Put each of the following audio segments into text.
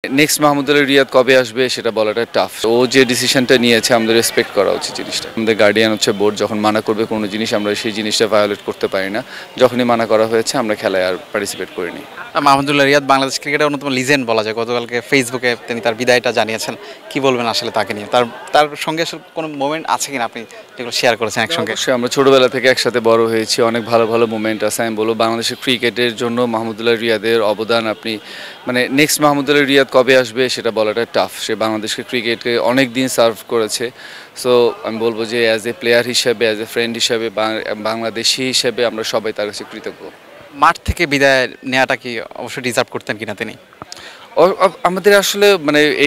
Next Mahmudullah Riyad কবে আসবে সেটা বলাটা টাফ। ও যে ডিসিশনটা নিয়েছে আমাদের রেসপেক্ট করা উচিত জিনিসটা। আমাদের গার্ডিয়ান হচ্ছে বোর্ড, যখন মানা করবে কোনো জিনিস আমরা সেই জিনিসটা ভায়োলেট করতে পারি না। যখনই মানা করা হয়েছে আমরা খেলায় আর পার্টিসিপেট করিনি। মাহমুদুল্লাহ রিয়াদ বাংলাদেশ ক্রিকেটের অন্যতম লিজেন্ড বলা যায়। গতকালকে ফেসবুকে তিনি তার বিদায়টা জানিয়েছেন। কি বলবেন আসলে তাকে নিয়ে? তার সঙ্গে আসলে কোনো মোমেন্ট আছে কিনা আপনি যেগুলো শেয়ার করেছেন একসঙ্গে? অবশ্যই আমরা ছোটবেলা থেকে একসাথে বড় হয়েছি, অনেক ভালো ভালো মুমেন্ট আছে। আমি বলবো বাংলাদেশের ক্রিকেটের জন্য মাহমুদুল্লাহ রিয়াদের অবদান আপনি নেক্সট মাহমুদুল্লাহ রিয়াদ কবে আসবে সেটা বলাটা টাফ। সে বাংলাদেশকে ক্রিকেটে অনেক দিন সার্ভ করেছে। সো আমি বলবো যে অ্যাজ এ প্লেয়ার হিসাবে, অ্যাজ এ ফ্রেন্ড হিসাবে, বাংলাদেশি হিসাবে আমরা সবাই তার কাছে কৃতজ্ঞ। মাঠ থেকে বিদায় নেওয়াটা কি অবশ্যই ডিজার্ভ করতেন কিনা তিনি? আমাদের আসলে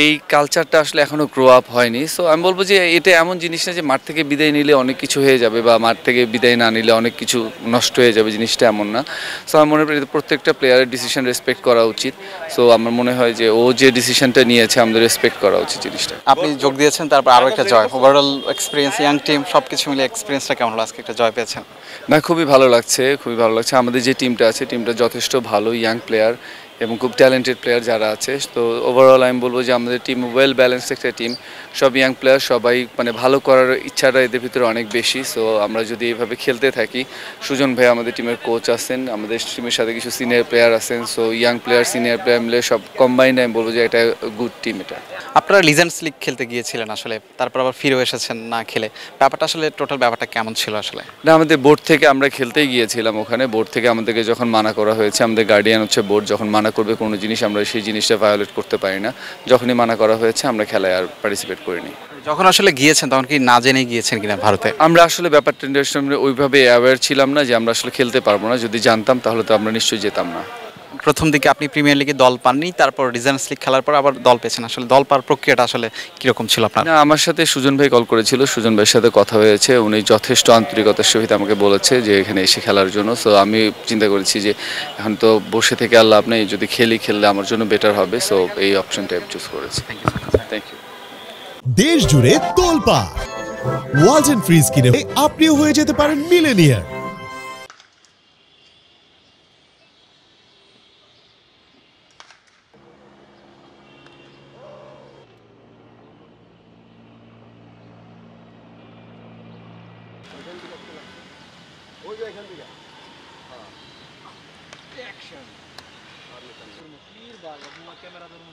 এই কালচারটা আসলে এখনো গ্রো আপ হয়নি। সো আমি বলবো যে এটা এমন জিনিস না যে মাঠ থেকে বিদায় নিলে অনেক কিছু হয়ে যাবে বা মাঠ থেকে বিদায় না নিলে অনেক কিছু নষ্ট হয়ে যাবে, জিনিসটা এমন না। সো আমার মনে হয় প্রত্যেকটা প্লেয়ারের ডিসিশন রেসপেক্ট করা উচিত। সো আমার মনে হয় যে ও যে ডিসিশনটা নিয়েছে আমাদের রেসপেক্ট করা উচিত জিনিসটা। আপনি যোগ দিয়েছেন, তারপর আরও একটা জয়, ওভারঅল এক্সপিরিয়েন্স, ইয়াং টিম সব কিছু মিলে এক্সপিরিয়েন্সটা কেমন হলো? আজকে একটা জয় পেয়েছেন। না, খুবই ভালো লাগছে, খুবই ভালো লাগছে। আমাদের যে টিমটা আছে, টিমটা যথেষ্ট ভালো, ইয়াং প্লেয়ার এবং খুব ট্যালেন্টেড প্লেয়ার যারা আছে। তো ওভারঅল আমি বলবো যে আমাদের টিম ওয়েল ব্যালেন্সড একটা টিম। সব ইয়াং প্লেয়ার, সবাই ভালো করার ইচ্ছাটা এদের ভিতরে অনেক বেশি। সো আমরা যদি এভাবে খেলতে থাকি, সুজন ভাই আমাদের টিমের কোচ আছেন, আমাদের টিমের সাথে কিছু সিনিয়র প্লেয়ার আছেন। So young player, senior player মিলে সব কম্বাইন্ড আমি বলবো যে একটা গুড টিম এটা। আপনারা লিজেন্ডস লিগ খেলতে গিয়েছিলেন আসলে, তারপর আবার ফিরেও এসেছেন না খেলে। ব্যাপারটা আসলে টোটাল ব্যাপারটা কেমন ছিল আসলে? না, আমাদের বোর্ড থেকে আমরা খেলতেই গিয়েছিলাম ওখানে। বোর্ড থেকে আমাদেরকে যখন মানা করা হয়েছে, আমাদের গার্ডিয়ান হচ্ছে বোর্ড, যখন মানা করবে কোনো জিনিস আমরা সেই জিনিসটা ভায়োলেট করতে পারি না। যখনই মানা করা হয়েছে আমরা খেলায় আর পার্টিসিপেট করিনি। যখন আসলে গিয়েছেন তখন কি না জেনে গিয়েছেন কিনা ভারতে? আমরা আসলে ব্যাপারটা ওইভাবে অ্যাওয়্যার ছিলাম না যে আমরা আসলে খেলতে পারবো না। যদি জানতাম তাহলে তো আমরা নিশ্চয়ই যেতাম না। প্রথম দিকে আপনি প্রিমিয়ার লিগে দল পাননি, তারপর লিজেন্ডস লিগ খেলার পর আবার দল পেয়েছেন। আসলে দল পাওয়ার প্রক্রিয়াটা আসলে কিরকম ছিল আপনার? না, আমার সাথে সুজন ভাই কল করেছিল, সুজন ভাইয়ের সাথে কথা হয়েছে। উনি যথেষ্ট আন্তরিকতার সহিত আমাকে বলেছে যে এখানে এসে খেলার জন্য। সো আমি চিন্তা করেছি যে এখন তো বসে থেকে আর লাভ নেই, যদি খেললে আমার জন্য বেটার হবে। সো এই অপশনটা চুজ করেছি। Thank you. দেশ জুড়ে তোলপাড় ওয়ালটন ফ্রিজ কিনে আপনিও হয়ে যেতে পারেন মিলেনিয়ার। ক্যামেরা ধরুন